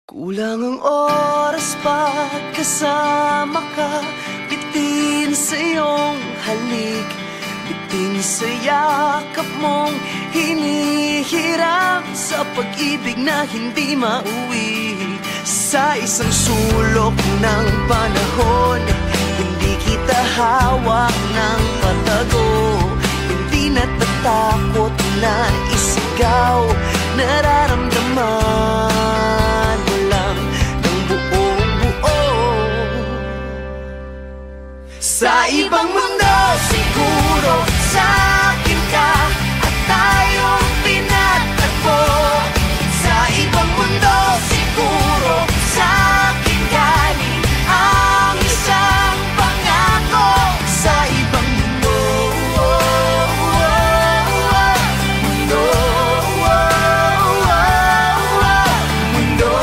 Kulang ang oras pag kasama ka, bitin sa iyong halik, bitin sa yakap mong hinihiram, sa pag-ibig na hindi mauwi. Sa isang sulok ng panahon, hindi kita hawak ng patago, hindi natatakot na isigaw, nararamdaman mo lang ng buong buo. Sa ibang mundo siguro sa akin ka at tayong pinatagpo. Sa ibang mundo siguro sa akin galing ang isang pangako. Sa ibang mundo, mundo, mundo, mundo.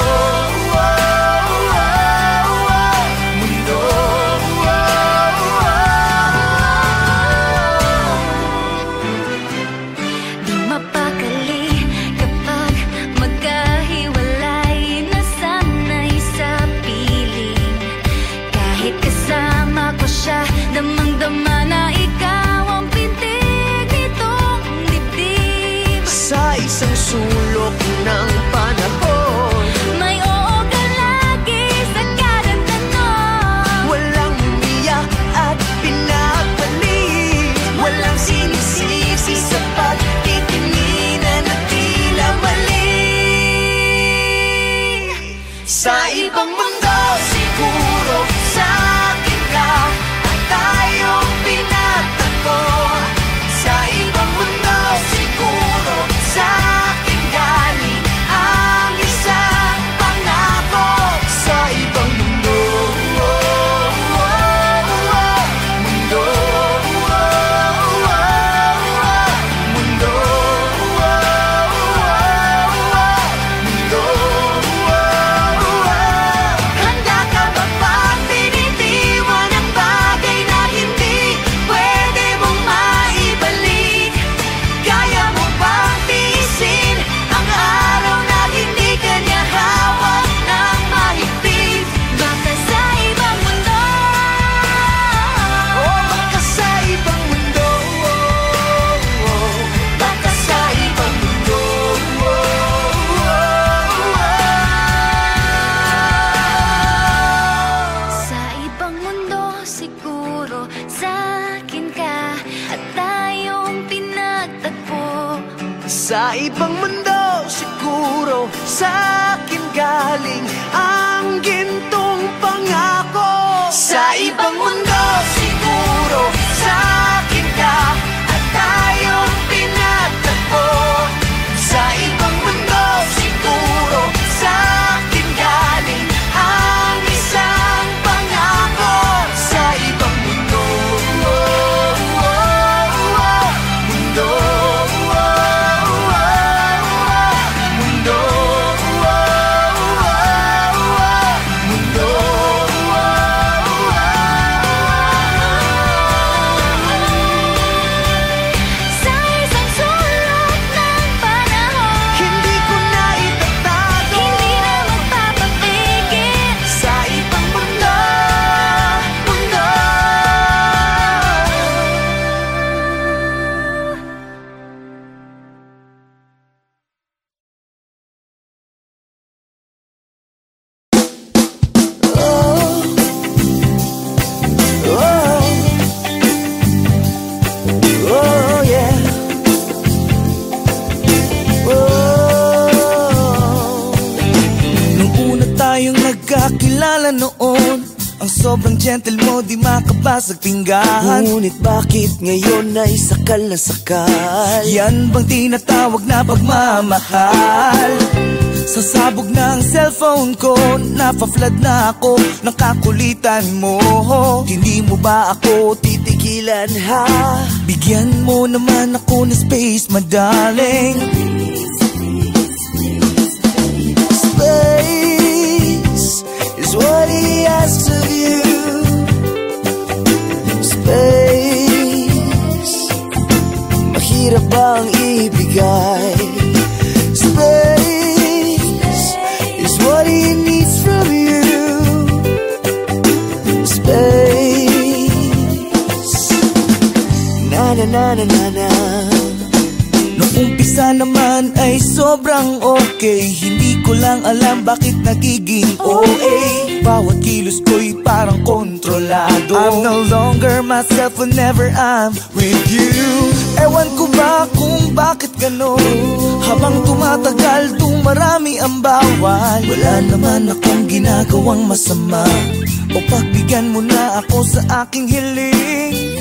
Di mapakali kapag magkahiwalay, nasanay sa piling. Kahit kasama ko siya, damang-dama na ikaw ang pintig nitong dibdib. Sa isang sulok ng panahon, May oo ka lagi sa kada tanong. walang umiyak at pinagpalit, walang sinisisi sa pagtitinginan at tila mali. Sa ibang mundo siguro sa akin ka at tayong pinatagpo. Sa ibang mundo siguro sa akin galing ang isang pangako. Sa ibang mundo, mundo, mundo, handa ka ba bang binitiwan ang bagay na hindi pwede mong maibalik? Kaya mo bang tiisin ang araw na hindi ka niya hawak ng mahigpit? Baka sa ibang mundo, Baka sa ibang mundo, baka sa ibang mundo. sa ibang mundo siguro sa akin ka at tayong pinagtagpo. Sa ibang mundo siguro sa akin galing ang gintong pangako. Sa ibang mundo siguro sa akin ka at tayong pinagtagpo. Sa ibang mundo siguro sa akin galing ang isang pangako. Sa ibang mundo, mundo, mundo, mundo. Sa isang sulok ng panahon, Hindi ko na itatago, hindi na magpapapigil. sa ibang mundo, mundo. Oh, yeah. Nung una tayong nagkakilala noon, ang sobrang gentle mo di makabasag pinggan. Ngunit bakit ngayon ay sakal na sakal? Yan bang tinatawag na pagmamahal? Sasabog na ang cellphone ko, napaflood na ako ng kakulitan mo. Hindi mo ba ako titigilan ha? Bigyan mo naman ako ng space, madaling. Space is what he asks of you. Space, mahirap bang ibigay? Space is what he naman ay sobrang okay. Hindi ko lang alam bakit nagiging OA. Bawat kilos ko'y parang kontrolado. I'm no longer myself whenever I'm with you. Ewan ko ba kung bakit ganon. Habang tumatagal, dumarami ang bawal. Wala naman akong ginagawang masama. O pagbigyan mo na ako sa aking hiling.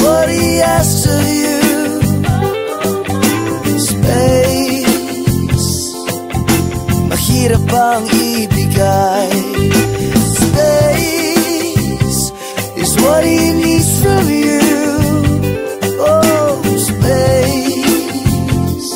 What he asks of you, space. Mahirap ang ibigay. Space is what he needs from you. Oh, space.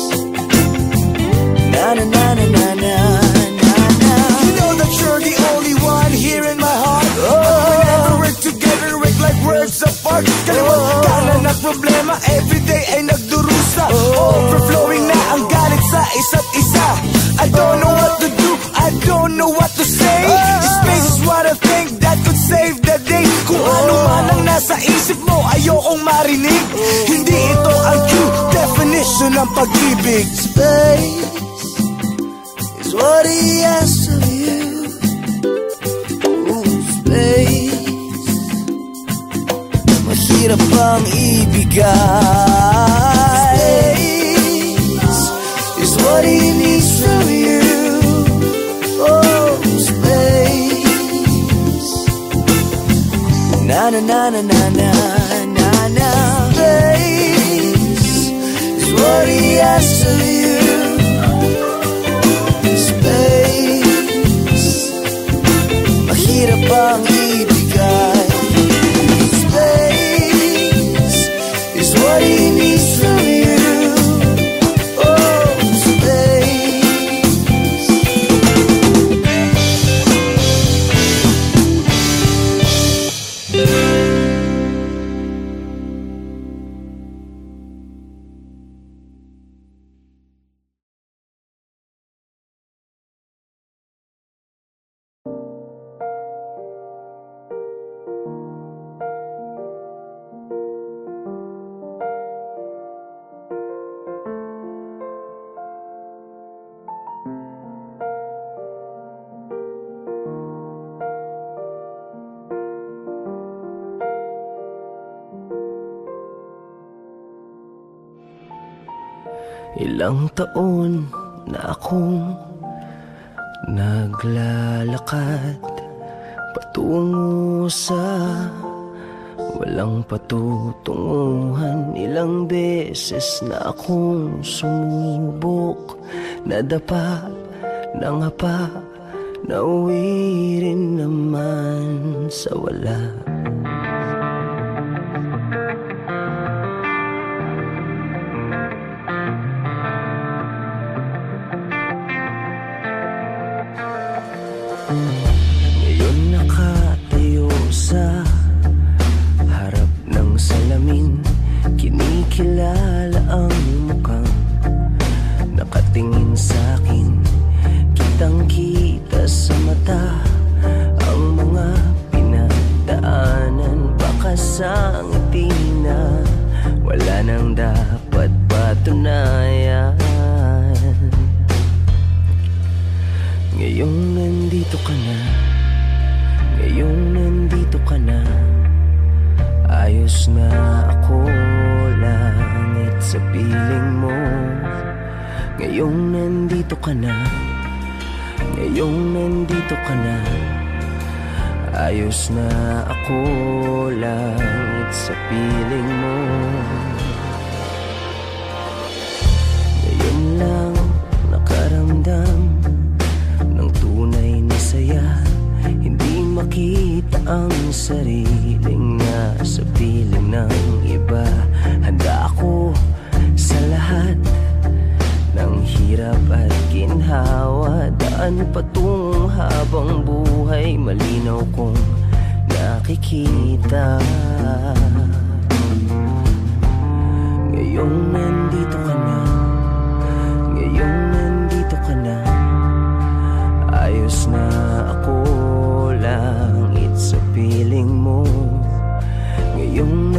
Na na na na na na na na. You know that you're the only one here in my heart. Oh, whenever we're together, we're like worlds apart. Kaliwat kanan na problema, everyday ay nagdurusa. Overflowing na ang galit sa isa't isa. I don't know what to do, I don't know what to say. Space is what I think that could save the day. Kung ano man ang nasa isip mo, ayokong marinig. Hindi ito ang true definition ng pag-ibig. Space is what he asks of you. Ooh, space. Mahirap ang ibigay. Space is what he needs from you. Oh, space. Na na na na na na na na. Space is what he asks of you. Space. Mahirap ang ibigay. What he needs from you. Oh, space. Ilang taon na akong naglalakad patungo sa walang patutunguhan. Ilang beses na akong sumubok, nadapa, nangapa, nauwi rin naman sa wala. Ngayon nakatayo sa harap ng salamin, kinikilala ang mukhang nakatingin sa'kin. Kitang-kita sa mata ang mga pinagdaanan. Baka sa ngiti na wala nang dapat patunayan. Ngayong nandito ka na, ngayong nandito ka na, ayos na ako, langit sa piling mo. Ngayong nandito ka na, ngayong nandito ka na, ayos na ako, langit sa piling mo. Ngayon lang nakaramdam ng tunay na saya, hindi makita ang sariling nasa piling ng iba. Handa ako sa lahat ng hirap at ginhawa, daan patungong habang buhay, malinaw kong nakikita. Ngayong nandito ka na, ngayong nandito ka na, ayos na ako, langit sa piling mo. Ngayong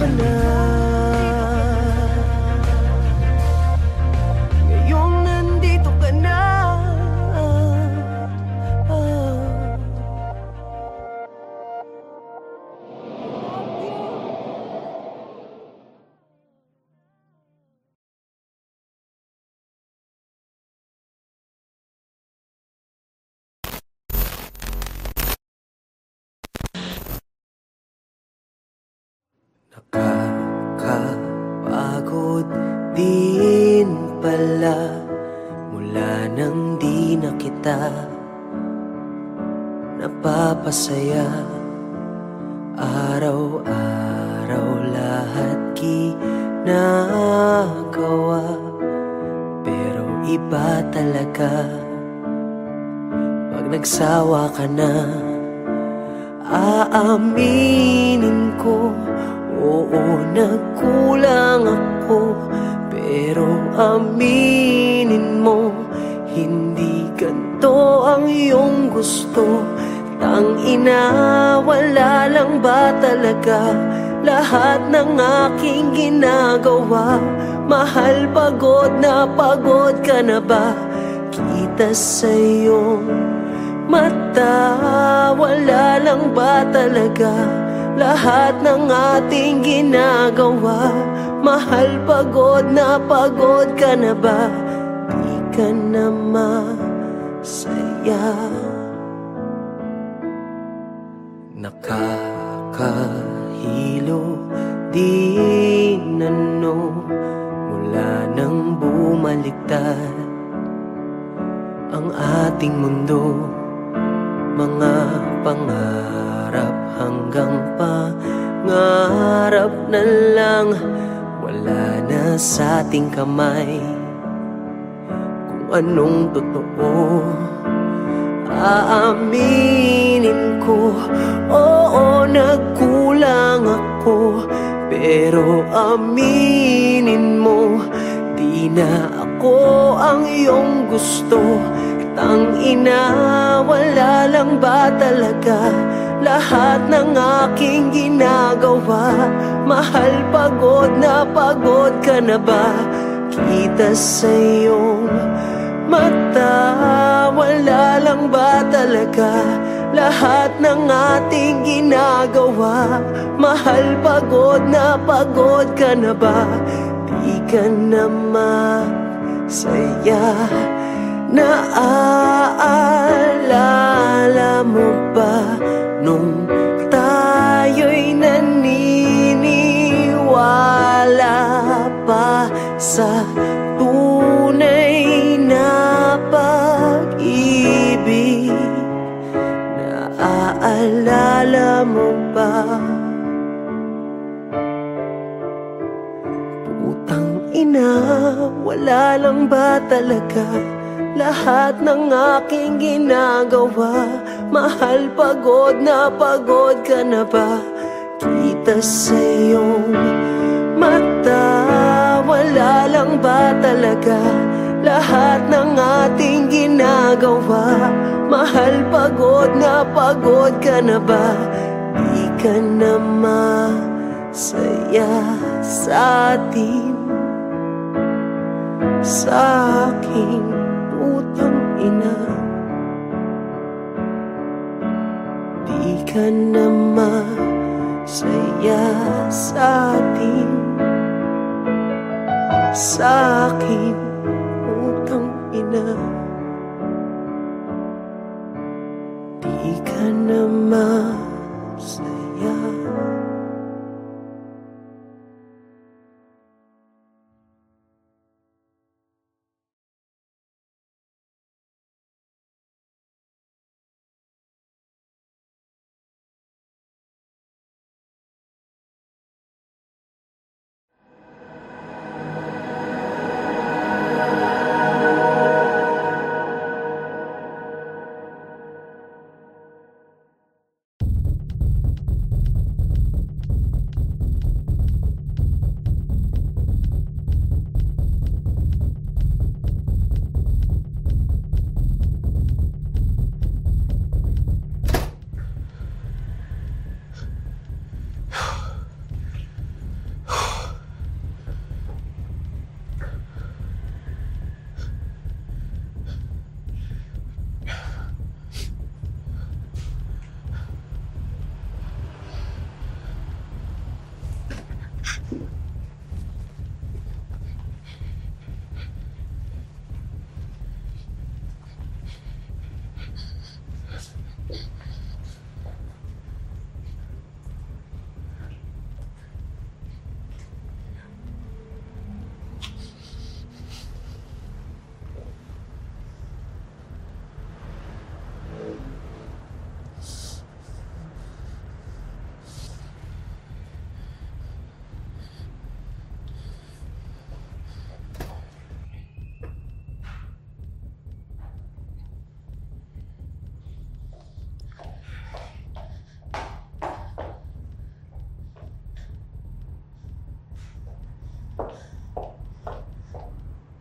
ka na. Ngayong nandito ka na. Nakakapagod din pala mula nang di na kita napapasaya. Araw-araw lahat ginagawa, pero iba talaga pag nagsawa ka na. Aaminin ko, oo, nagkulang ako, pero aminin mo, hindi ganito ang iyong gusto. Tangina, wala lang ba talaga lahat ng aking ginagawa? Mahal, pagod ka na ba? Kita sa iyong mata, wala lang ba talaga lahat ng ating ginagawa? Mahal, pagod ka na ba? Di ka na masaya. Nakakahilo din ano mula nang bumaliktad ang ating mundo. Mga pangarap hanggang pangarap na lang, wala na sa ating kamay kung anong totoo. Aaminin ko, oo, nagkulang ako, pero aminin mo, di na ako ang iyong gusto. Tangina, wala lang ba talaga lahat ng aking ginagawa? Mahal, pagod ka na ba? Kita sa iyong mata, wala lang ba talaga lahat ng ating ginagawa? Mahal, pagod ka na ba? Di ka na masaya. Naaalala mo ba nung tayo'y naniniwala pa sa tunay na pag-ibig? Naaalala mo ba? Putang ina, wala lang ba talaga lahat ng aking ginagawa? Mahal, pagod ka na ba? Kita sa iyong mata, wala lang ba talaga lahat ng ating ginagawa? Mahal, pagod ka na ba? Di ka na masaya sa atin, sa aking putang ina. Di ka na masaya sa atin, sa aking putang ina. Di ka na masaya.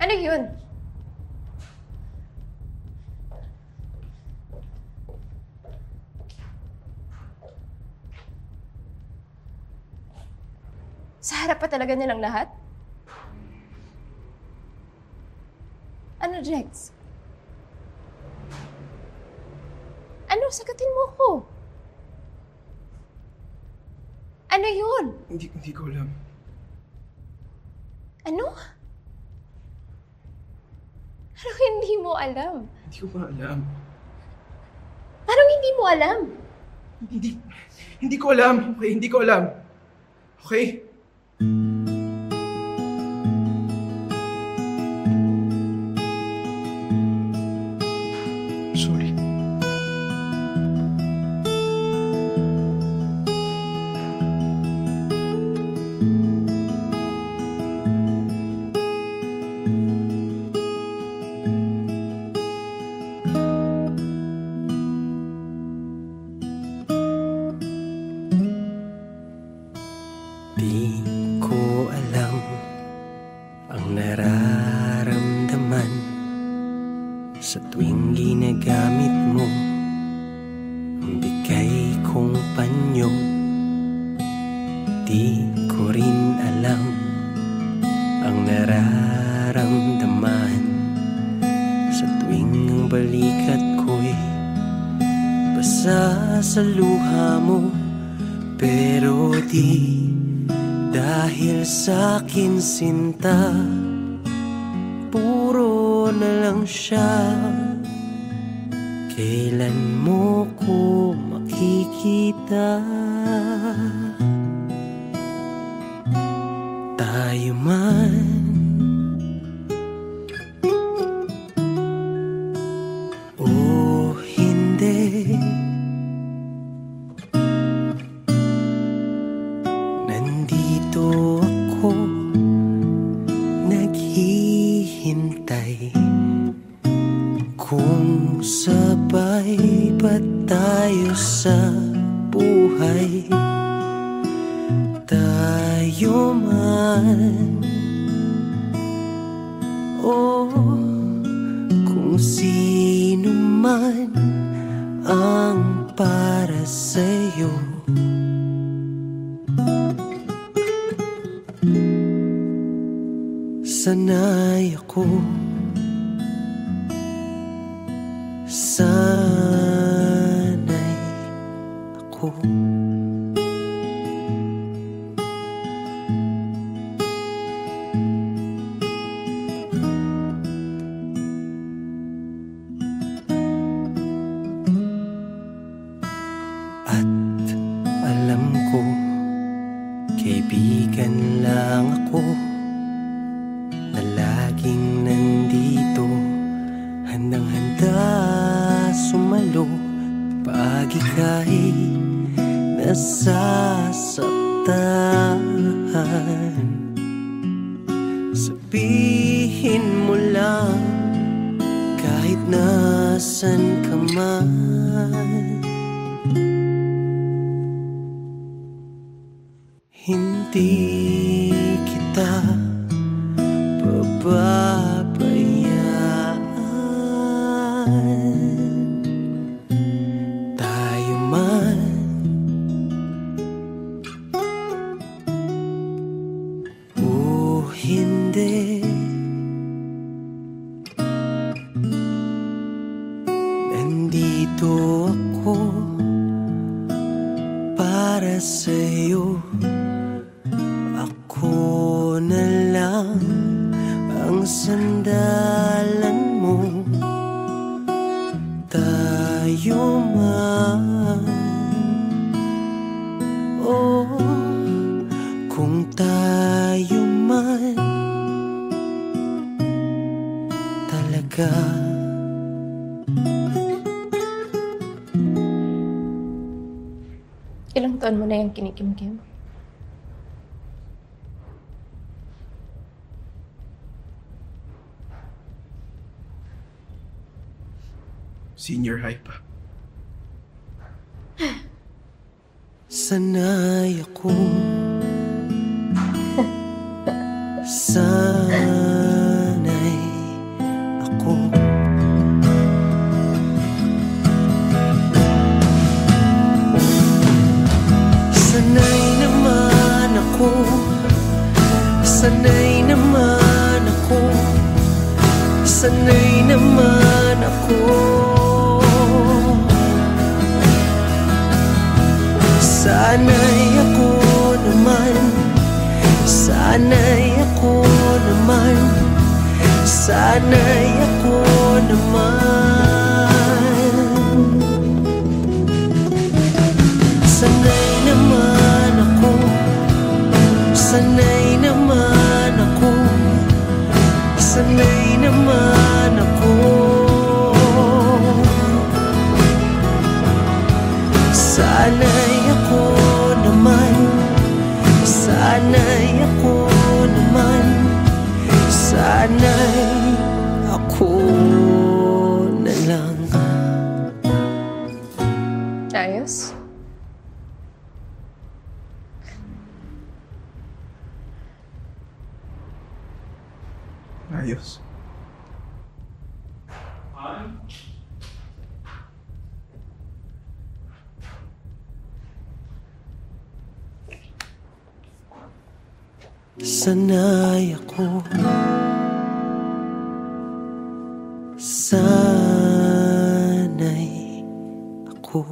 Ano yun? Sa harap pa talaga nilang lahat? Ano, Jex? Ano? Sagutin mo ko. Ano yun? Hindi ko alam. Ano? Anong hindi mo alam? Hindi ko pa alam. Anong hindi mo alam? Hindi ko alam. Okay, hindi ko alam. Okay? Sorry. Di ko alam ang nararamdaman sa tuwing ginagamit mo ang bigay kong panyo. Di ko rin alam ang nararamdaman sa tuwing ang balikat ko'y basa sa luha mo. Pero di dahil sa'kin sinta, puro na lang siya. Kailan mo ko makikita? Tayo man o hindi, nandito ako naghihintay. Kung sabay ba tayo sa buhay, tayo man o kung sino man ang para sa'yo. Sanay ako, sanay ako. At alam ko, kaibigan lang ako na laging nandito, handang-handa sumalo pag ika'y nasasaktan. Sabihin mo lang kahit nasan ka man, hindi kita pababayaan. Tayo man o hindi, nandito ako para sa'yo. Ako tayo man talaga. Ilang taon mo na yung kinikimkim? Senior high pa. Sanay ako. Sanay ako. Sanay naman ako. Sanay naman ako. Sanay naman ako. Sanay ako naman. Sanay ako naman. Sanay ako naman. Sanay naman ako. Sanay naman ako. Sanay naman ako. Sanay ako naman. Sanay ako naman. Sanay ako na lang. Ayos? Ayos. Sanay ako. Sanay ako.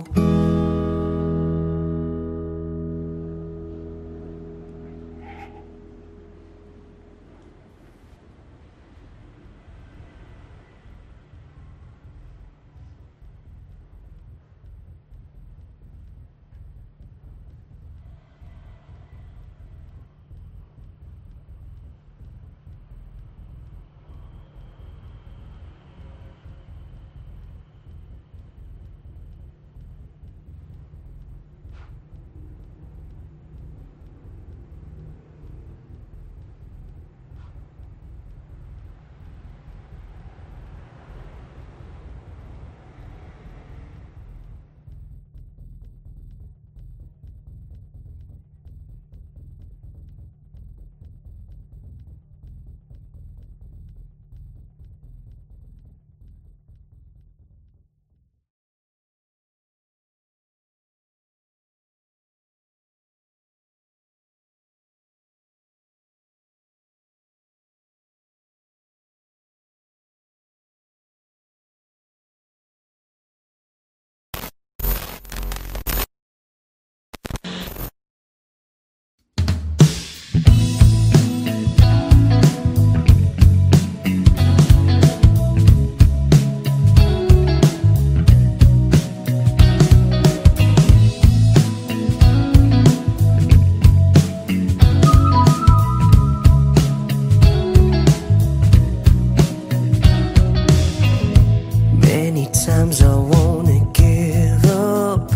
Times I wanna give up.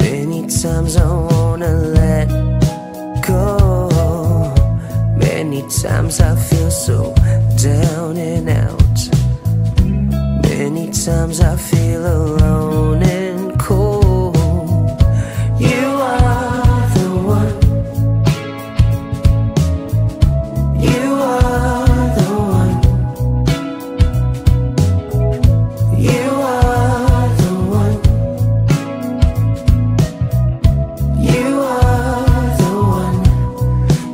Many times I wanna let go. Many times I feel so down and out. Many times I feel alone and cold. You are the one. You are the one. You are the one. You are the one.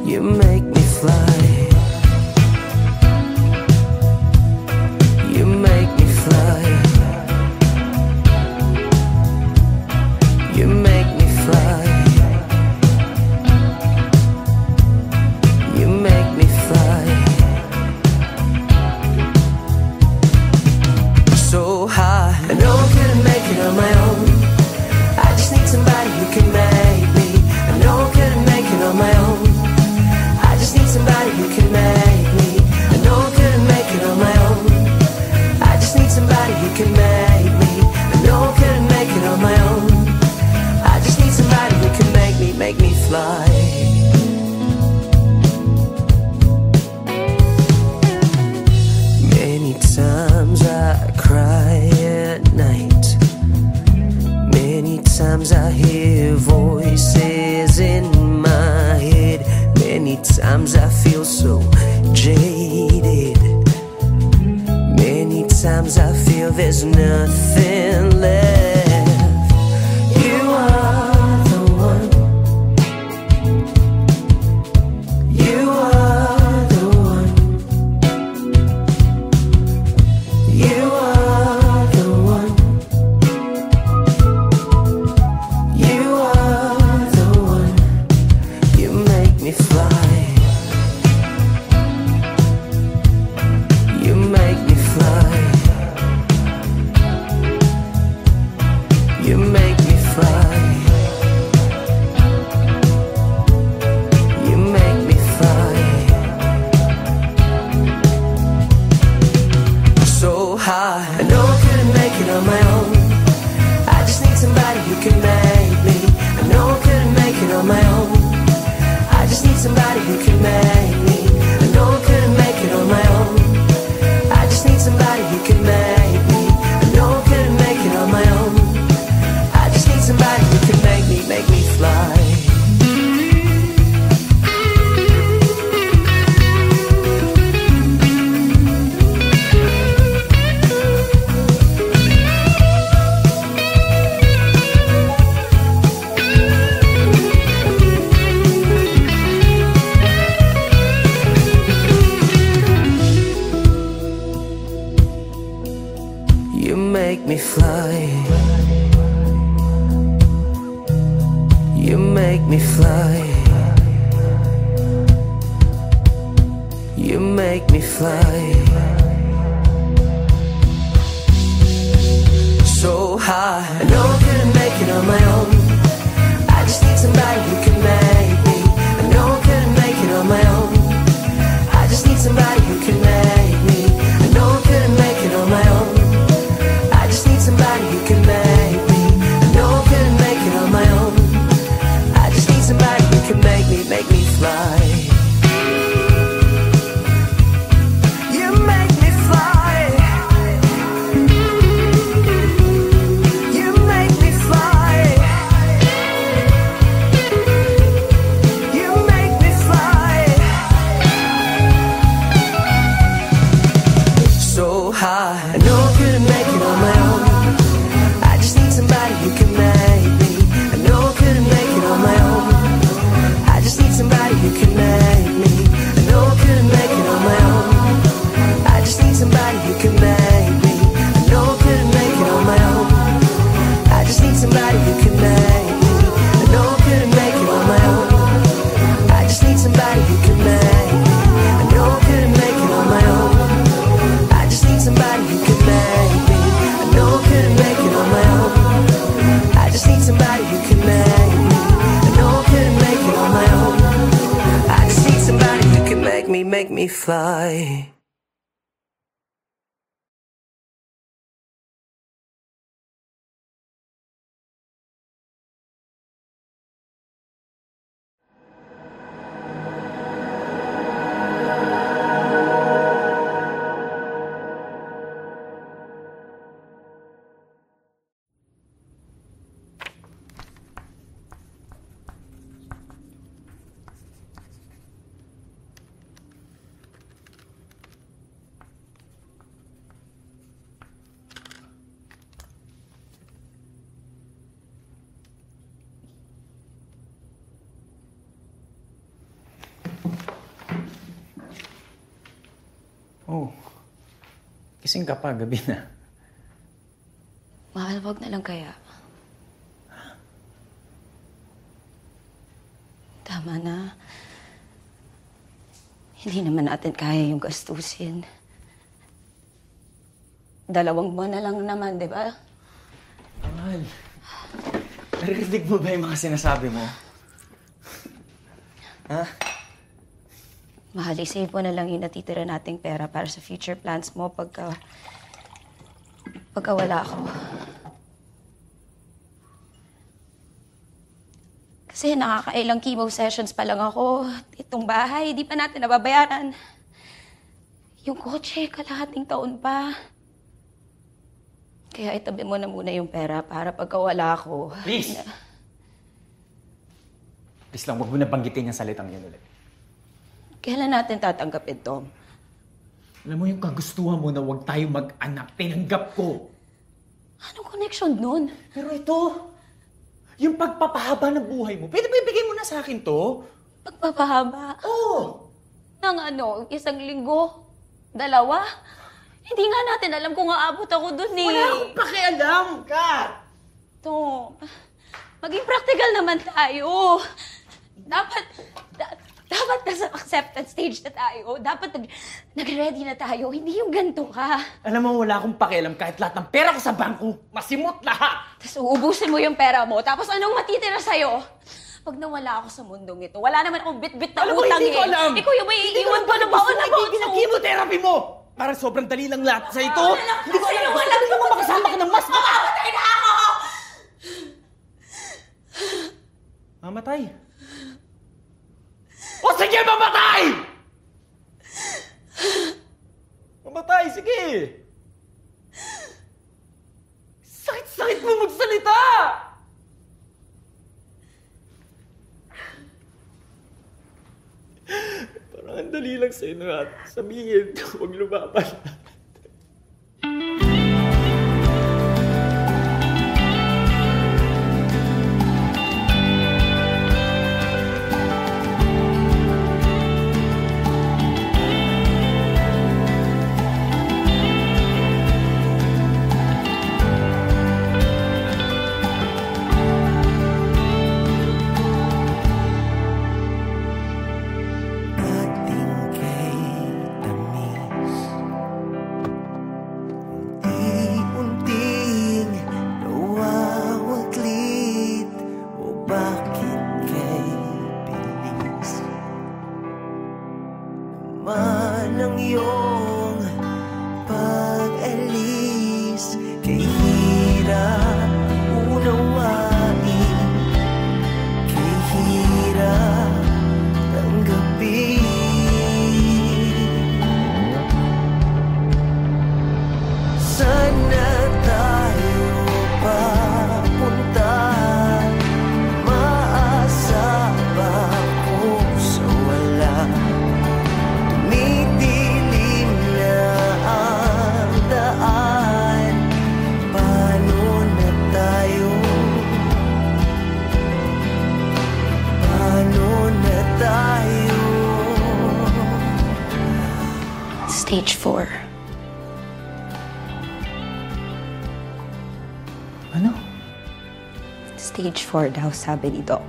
You make me fly. You make me fly. times I feel so jaded. Many times I feel there's nothing left. You are the one. You are the one. You are the one. You are the one. You make me fly. You make me fly. You make me fly. You make me fly. So high, I know I couldn't make it on my own. I just need somebody who can make me. I know I couldn't make it on my own. I just need somebody who can make me. I know I couldn't make it on my own. I just need somebody who can make me. I know I couldn't make it on my own. I just need somebody who can make me fly. You make me fly. You make me fly. You make me fly. So high, I know I couldn't make it on my own. I just need somebody who can make me. I know I couldn't make it on my own. I just need somebody who can make me. I know I couldn't make it on my own. I just need somebody who can make me. I know I couldn't make it on my own. I just need somebody who can make me fly. You make me fly. You make me fly. You make me fly. So high, I know I couldn't make it on my own. I just need somebody who can make me. I know I couldn't make it on my own. I just need somebody who can make me. I know I couldn't make it on my own. I just need somebody who can make me. I know I couldn't make it on my own. I just need somebody who can make me. I know I couldn't make it on my own. I just need somebody who can make me. I know I couldn't make it on my own. I just need somebody who can make me. I know I couldn't make it on my own. I just need somebody who can make me. I know I couldn't make it on my own. I just need somebody who can make me fly. Oh, gising ka pa, gabi na. Mahal, wag na lang kaya. Tama na. Hindi naman natin kaya yung gastusin. 2 buwan na lang naman, di ba? Mahal, narinig mo ba yung mga sinasabi mo? Ha? Mahal, isave mo na lang yung natitira nating pera para sa future plans mo pagka wala ako. Kasi nakakailang chemo sessions pa lang ako. Itong bahay, di pa natin nababayaran. Yung kotse, kalahating taon pa. Kaya itabi mo na muna yung pera para pagka wala ako. Please! Please lang, huwag mo na banggitin yung salitang yun ulit. Kailan natin tatanggapin, Tom? Alam mo yung kagustuhan mo na huwag tayo mag-anak, tinanggap ko. Anong connection nun? Pero ito, yung pagpapahaba ng buhay mo, pwede ba ibigay mo na sa akin to? Pagpapahaba? Oo! Nang ano, 1 linggo? 2? Hindi nga natin alam kung aabot ako dun eh. Wala akong pakialam, Kat! Tom, maging practical naman tayo. Dapat nasa acceptance stage na tayo. Dapat nag-ready na tayo. Hindi yung ganito ka. Alam mo, wala akong pakialam kahit lahat ng pera ko sa bangko. Masimot lahat! Tapos uubusin mo yung pera mo. Tapos anong matitira sa'yo? Pag nawala ako sa mundong ito, wala naman akong bit-bit na Alam mo, utang hindi ko alam! Ikaw yung may iiwan pa na baon na baon sa chemotherapy mo! Para sobrang dali lang lahat sa ito. Hindi ko alam kung alam mo makasama ka ng mas mamamatay na ako! Mamatay? O sige, mamatay! Mamatay, sige! Sakit-sakit mo magsalita! Parang ang dali lang sa'yo na sabihin, huwag lumaban. Manang iyong pag-alis, kay hirap unawain, kay hirap tanggapin. Sana tayo papunta, maasa ba ko sa wala? Tumidilim na ang daan, paano na tayo? Paano na tayo? Stage 4. Ano? Stage 4 daw, sabi ni Doc.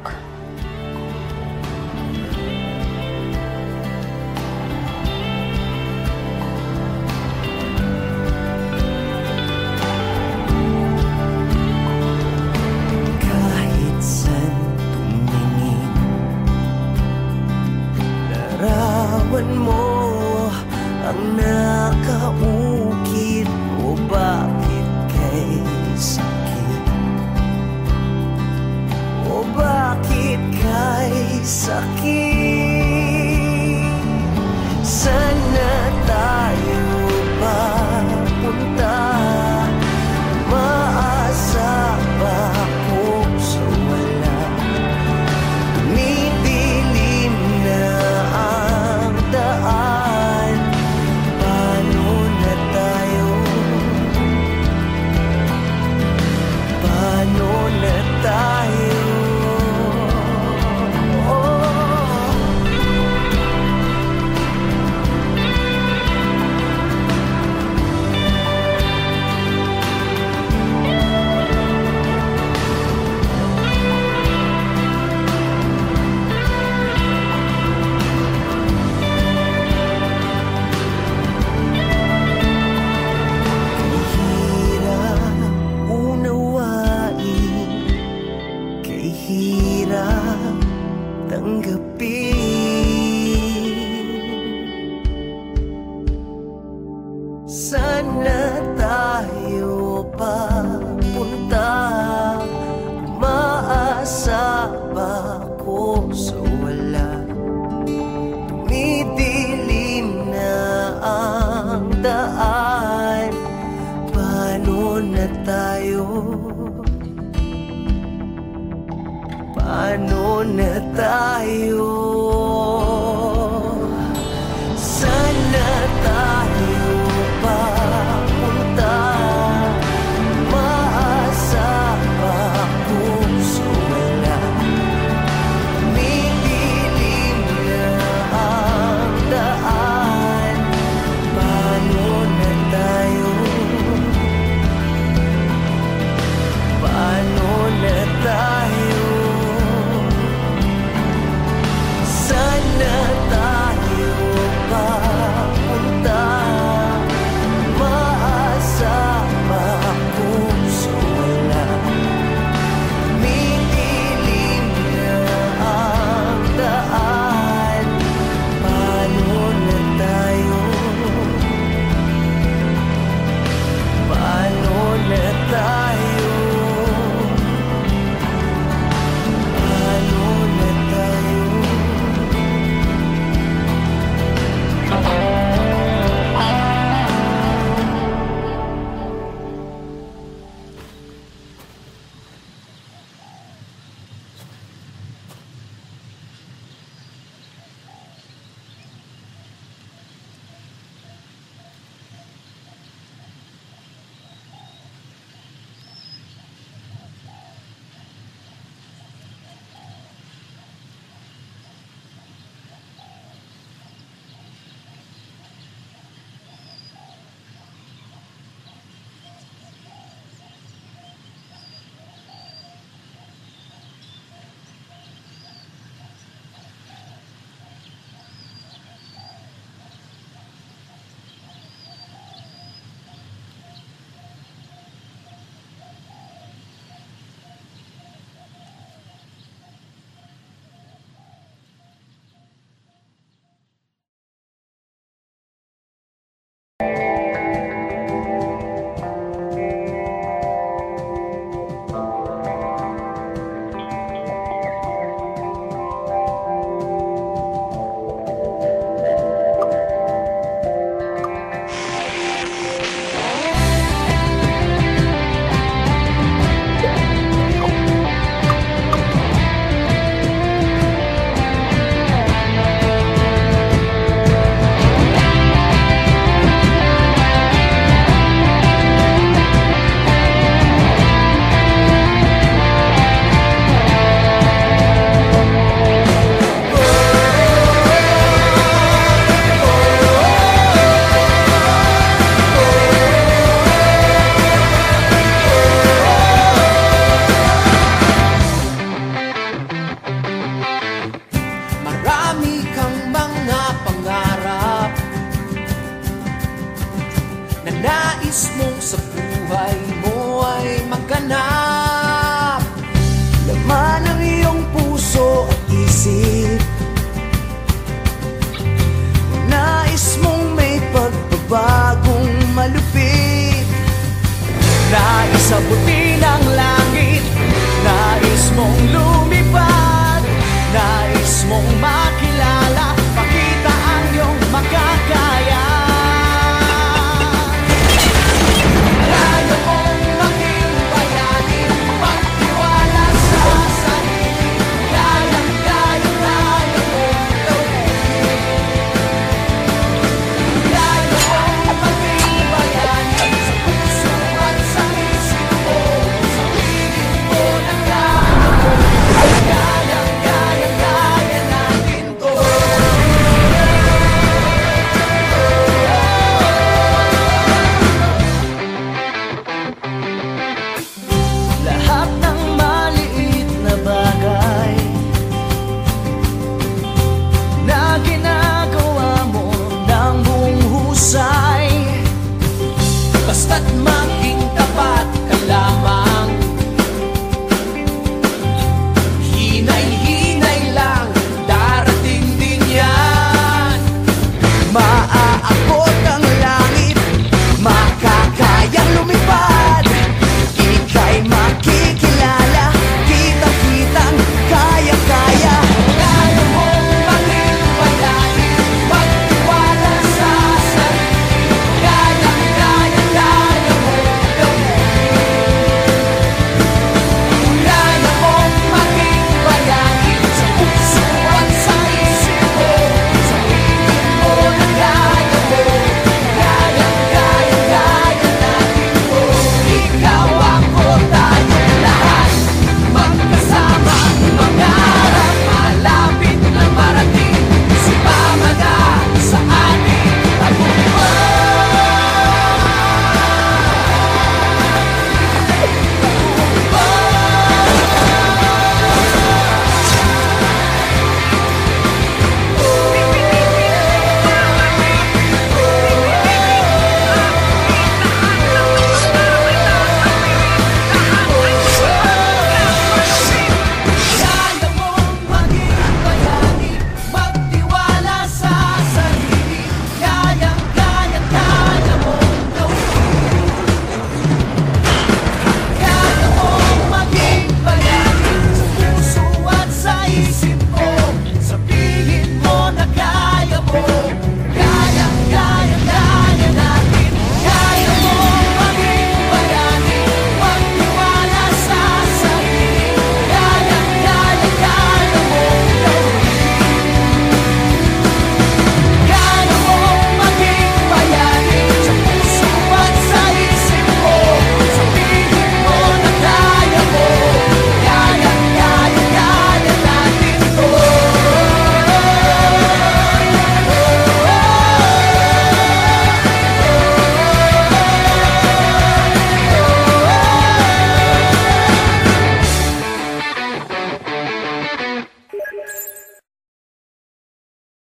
Kahit saan tumingin, larawan mo ang nakaukit. O bakit kay sakit? O bakit kay sakit? Sana tayo papunta, maasa ba ko sa wala? Tumidilim na ang daan, paano na tayo? Paano na tayo? Hirap unawain, kay hirap tanggapin. Sana tayo papunta, maasa ba ko sa wala? Tumidilim na ang daan, paano na tayo? Paano na tayo? nais mo sa buhay mo ay maganap. Laman ang iyong puso at isip